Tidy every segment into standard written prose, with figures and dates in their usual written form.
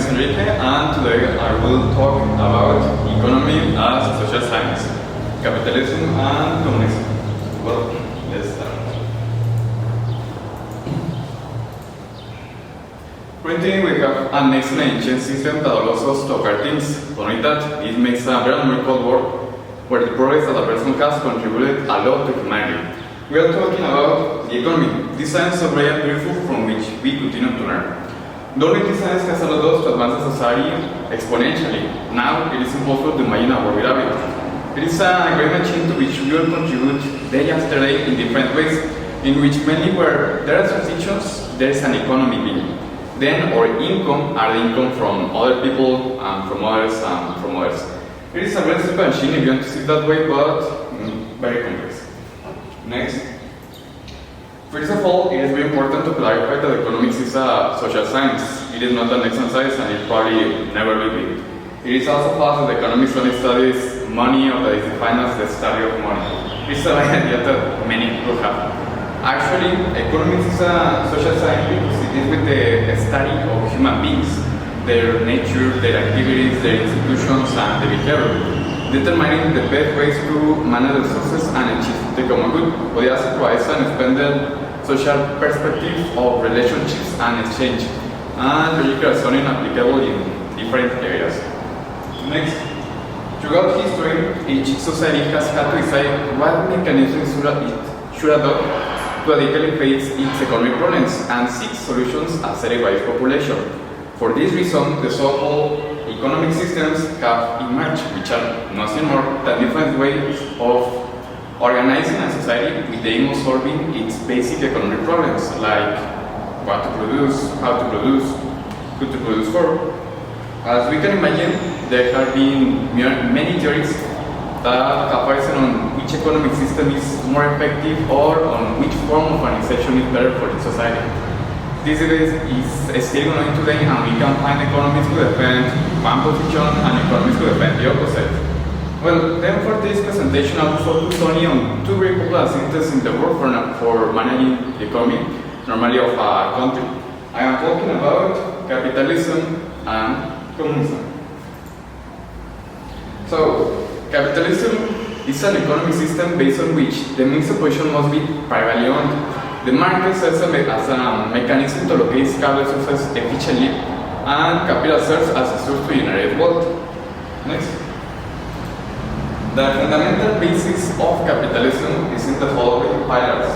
is Enrique, and today I will talk about economy as a social science, capitalism and communism. Well, let's start. Currently, we have an excellent ancient system that allows us to acquire things. Only that, it makes a very numerical world where the progress that a person has contributed a lot to humanity. We are talking about the economy, this science of great and beautiful from which we continue to learn. The only this science has allowed us to advance the society exponentially. Now it is impossible to imagine a world without it. It is a great machine to which we all contribute day after day in different ways, in which mainly where there are transitions, there is an economy being. Then our income are the income from other people and from others and from others. It is a very simple machine if you want to see it that way, but very complex. Next. First of all, it is very important to clarify that economics is a social science. It is not an exercise and it probably never will be. It is also false that economics only studies money or that is defined as the study of money. This is an idea that many people have. Actually, economics is a social science because it is with the study of human beings, their nature, their activities, their institutions, and their behavior, determining the best ways to manage resources and achieve the common good. But it also provides an expanded social perspective of relationships and exchange, and logical reasoning applicable in different areas. Next, throughout history, each society has had to decide what mechanisms it should adopt to adequately face its economic problems and seek solutions as set by its population. For this reason, the so-called economic systems have emerged, which are nothing more than different ways of organizing a society with the aim of solving its basic economic problems, like what to produce, how to produce, who to produce for. As we can imagine, there have been many theories that have arisen on which economic system is more effective or on which form of organization is better for the society. This debate is still going today, and we can find economists who defend one position and economists who defend the opposite. Well, then for this presentation, I will focus only on two very popular systems in the world for managing the economy, normally of a country. I am talking about capitalism and communism. So, capitalism is an economic system based on which the means of production must be privately owned. The market serves as a mechanism to locate scarce resources efficiently, and capital serves as a source to generate wealth. Next. The fundamental basis of capitalism is in the following pillars: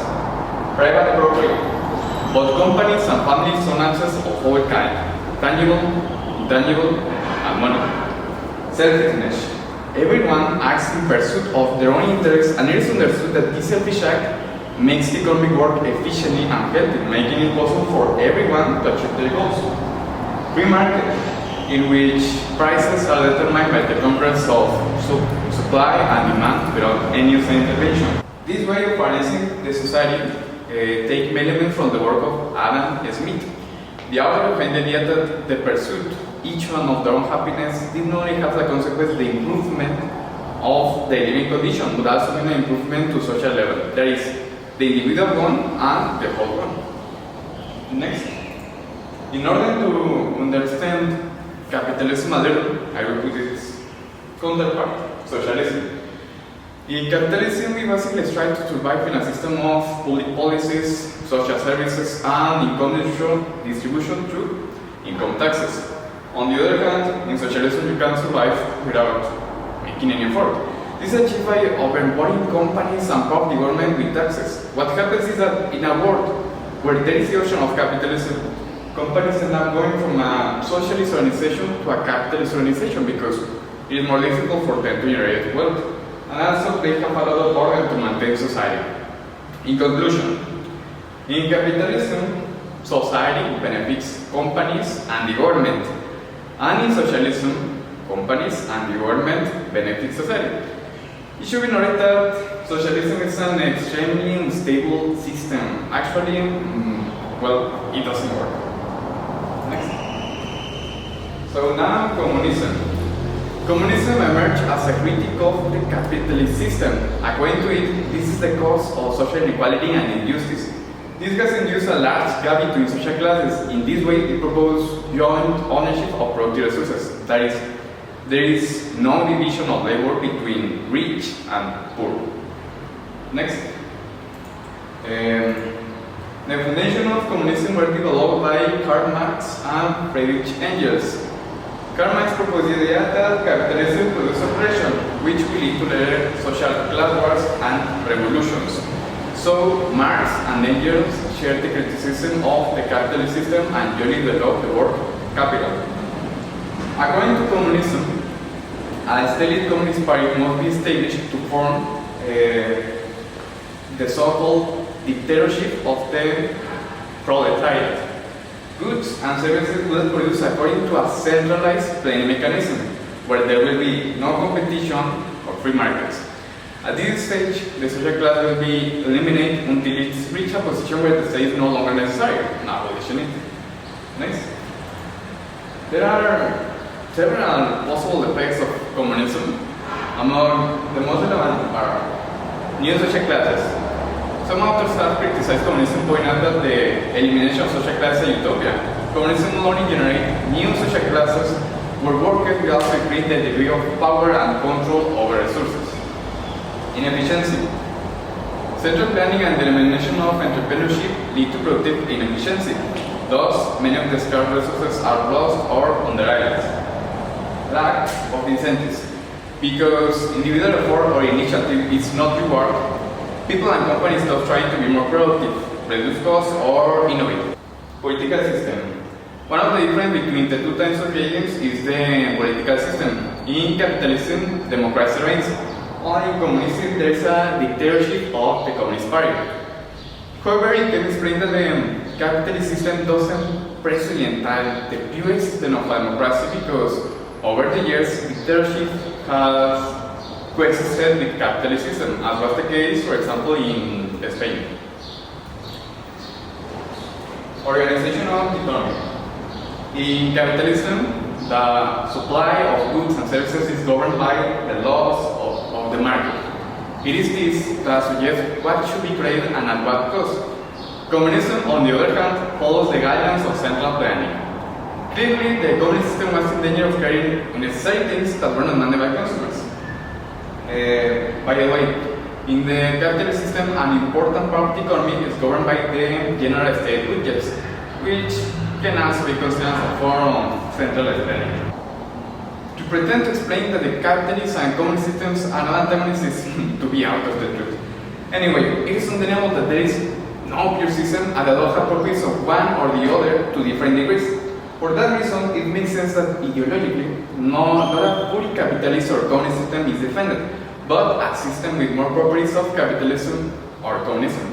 private property. Both companies and families own assets of all kinds, tangible, intangible, and money. Selfishness. Everyone acts in pursuit of their own interests, and it is understood that this selfish act makes the economic work efficiently and healthy, making it possible for everyone to achieve their goals. Free market, in which prices are determined by the convergence of supply and demand without any outside intervention. This way of financing the society takes elements from the work of Adam Smith. The author defended the idea that the pursuit, each one of their own happiness, did not only have the consequence the improvement of the living condition, but also an improvement to social level. There is the individual one and the whole one. Next, in order to understand capitalism a little, I will put its counterpart, socialism. In capitalism, we basically strive to survive in a system of public policies, social services, and income distribution through income taxes. On the other hand, in socialism, you can survive without making any effort. This is achieved by overempowering companies and public government with taxes. What happens is that in a world where there is the ocean of capitalism, companies end up going from a socialist organization to a capitalist organization because it is more difficult for them to generate wealth. And also they have a lot of organ to maintain society. In conclusion, in capitalism, society benefits companies and the government. And in socialism, companies and the government benefit society. It should be noted that socialism is an extremely unstable system. Actually, well, it doesn't work. Next. So now, communism. Communism emerged as a critique of the capitalist system. According to it, this is the cause of social inequality and injustice. This has induced a large gap between social classes. In this way, it proposed joint ownership of productive resources. That is, there is no division of labor between rich and poor. Next. The foundation of communism were developed by Karl Marx and Friedrich Engels. Karl Marx proposed the idea that capitalism produces oppression, which will lead to later social class wars and revolutions. So Marx and Engels shared the criticism of the capitalist system and jointly developed the word capital. According to communism, a state communist party must be established to form the so-called dictatorship of the proletariat. Goods and services will be produced according to a centralized planning mechanism, where there will be no competition or free markets. At this stage, the social class will be eliminated until it reaches a position where the state is no longer necessary, and abolition it. Next. There are several possible effects of communism. Among the most relevant are new social classes. Some authors have criticized communism, pointing out that the elimination of social classes is a utopia. Communism will only generate new social classes where workers will also increase the degree of power and control over resources. Inefficiency. Central planning and the elimination of entrepreneurship lead to productive inefficiency. Thus, many of the scarce resources are lost or underutilized. Lack of incentives. Because individual effort or initiative is not rewarded, people and companies stop trying to be more productive, reduce costs, or innovate. Political system. One of the differences between the two types of regimes is the political system. In capitalism, democracy reigns, while in communism there is a dictatorship of the Communist Party. However, it can explain that the capitalist system doesn't presently entail the pure system of democracy because over the years, dictatorship has coexisted with capitalist system, as was the case, for example, in Spain. Organization of the economy. In capitalism, the supply of goods and services is governed by the laws of the market. It is this that suggests what should be created and at what cost. Communism, on the other hand, follows the guidelines of central planning. Clearly, the communist system was in danger of carrying unnecessary things that were not demanded by consumers. By the way, in the capitalist system, an important part of the economy is governed by the general state budgets, which can also be considered as a form of centralized planning. To pretend to explain that the capitalist and communist systems are not antagonists is to be out of the truth. Anyway, it is undeniable that there is no pure system and that all have properties of one or the other to different degrees. For that reason, it makes sense that ideologically, not a fully capitalist or communist system is defended, but a system with more properties of capitalism or communism.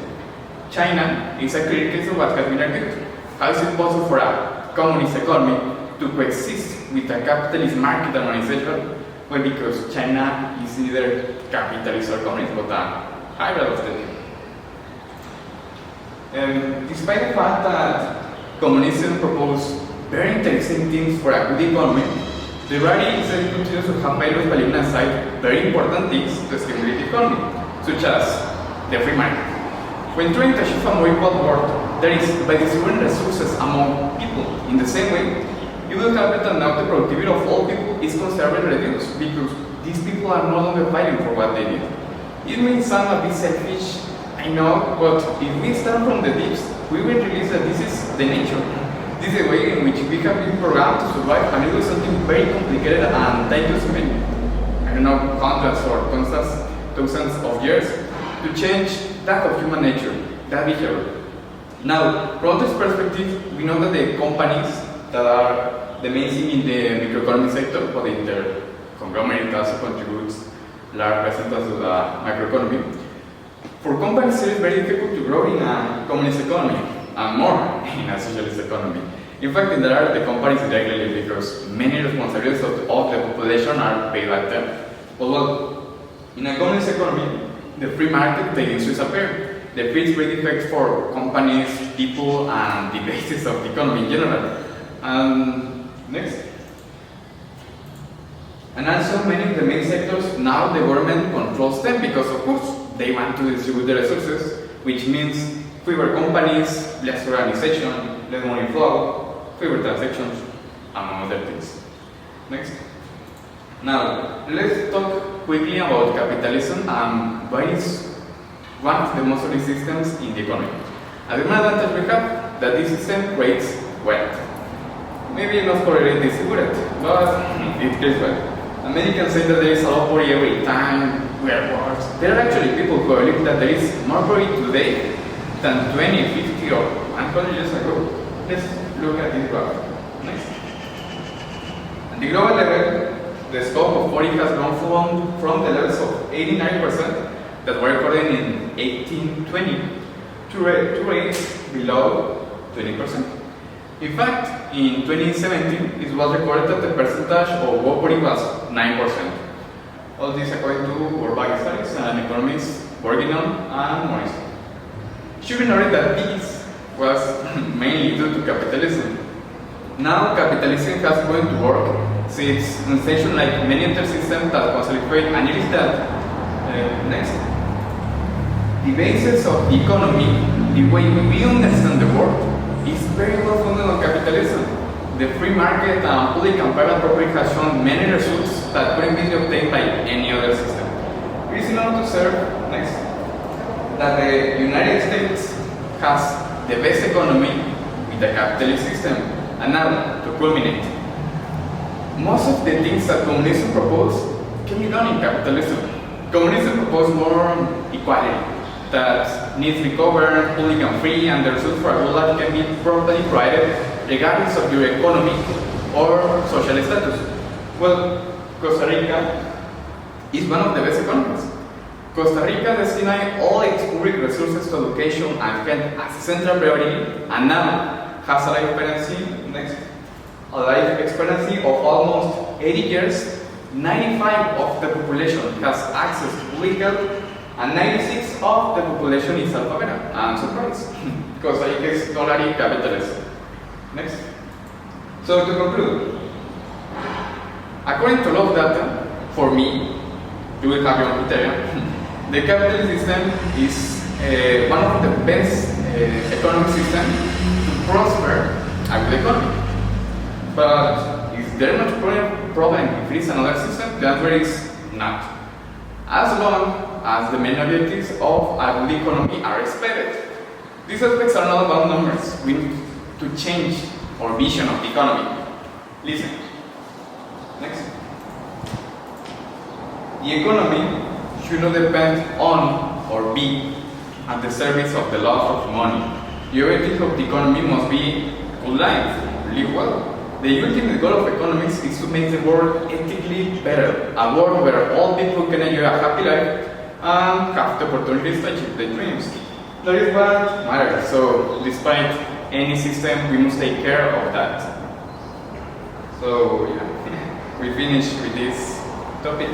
China is a clear case of what has been argued. How is it possible for a communist economy to coexist with a capitalist market organization? Well, because China is neither capitalist or communist, but a hybrid of the two. Despite the fact that communism proposed very interesting things for a good economy, the reality is that it continues to have values by leaving aside very important things to stimulate the economy, such as the free market. When trying to achieve a more equal world, that is, by distributing resources among people in the same way, you will have it that now the productivity of all people is considerably reduced because these people are no longer fighting for what they need. It may sound a bit selfish, I know, but if we start from the tips, we will realize that this is the nature. This is the way in which we have been programmed to survive, and it was something very complicated and dangerous in hundreds or thousands of years to change that of human nature, that behavior. Now, from this perspective, we know that the companies that are the main thing in the microeconomic sector, but in their conglomerate also contributes large percentage to the microeconomy. For companies, it is very difficult to grow in a communist economy, and more in a socialist economy. In fact, there are the companies regularly because many responsibilities of the population are paid by them. Well, in a communist economy, the free market begins to disappear. The free trade effects for companies, people, and the basis of the economy in general. Next. And also, many of the main sectors, now the government controls them because, of course, they want to distribute the resources, which means fewer companies, less organization, less money flow, fewer transactions. among other things. Next. Now, let's talk quickly about capitalism and why it's one of the most solid systems in the economy. As the main advantage we have that this system creates wealth. Maybe not correlated distributed, but it creates wealth. Americans say that there is a lot poverty every time we are poor. There are actually people who believe that there is more poverty today than 20, 50 or 100 years ago. Let's look at this graph. Next. At the global level, the scope of poverty has gone from the levels of 89% that were recorded in 1820 to rates below 20%. In fact, in 2017, it was recorded that the percentage of poverty was 9%. All this according to World Bank studies and economists working on and monitoring. It should be noted that this was mainly due to capitalism. Now, capitalism has going to work since inception like many other systems that was liquid, and it is that next. The basis of the economy, the way we understand the world, is very well founded on capitalism. The free market and public and private property has shown many results that couldn't be obtained by any other system. It is enough to observe, next, that the United States has the best economy with the capitalist system. And now, to culminate, most of the things that communism proposed can be done in capitalism. Communism proposed more equality, that needs to be covered, public and free, and the result for a good life can be properly provided regardless of your economic or social status. Well, Costa Rica is one of the best economies. Costa Rica destines all its public resources to education and health as a central priority, and now has a life expectancy of almost 80 years. 95% of the population has access to public health, and 96% of the population is alphabeta. I'm surprised, because I guess totally capitalist. Next. So to conclude, according to a lot of data, for me, you will have your own criteria. The capitalist system is one of the best economic systems to prosper a good economy. But is there much problem if it is another system? The answer is not. As long as the minorities of a good economy are respected. These aspects are not about numbers. We need to change our vision of the economy. Listen. Next. The economy should not depend on or be at the service of the loss of money. The objective of the economy must be good life, live well. The ultimate goal of economics is to make the world ethically better, a world where all people can enjoy a happy life and have the opportunities to achieve their dreams. That is what matters. So, despite any system, we must take care of that. So, yeah, we finish with this topic.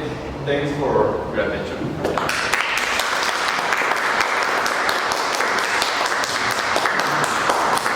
Thanks for your attention.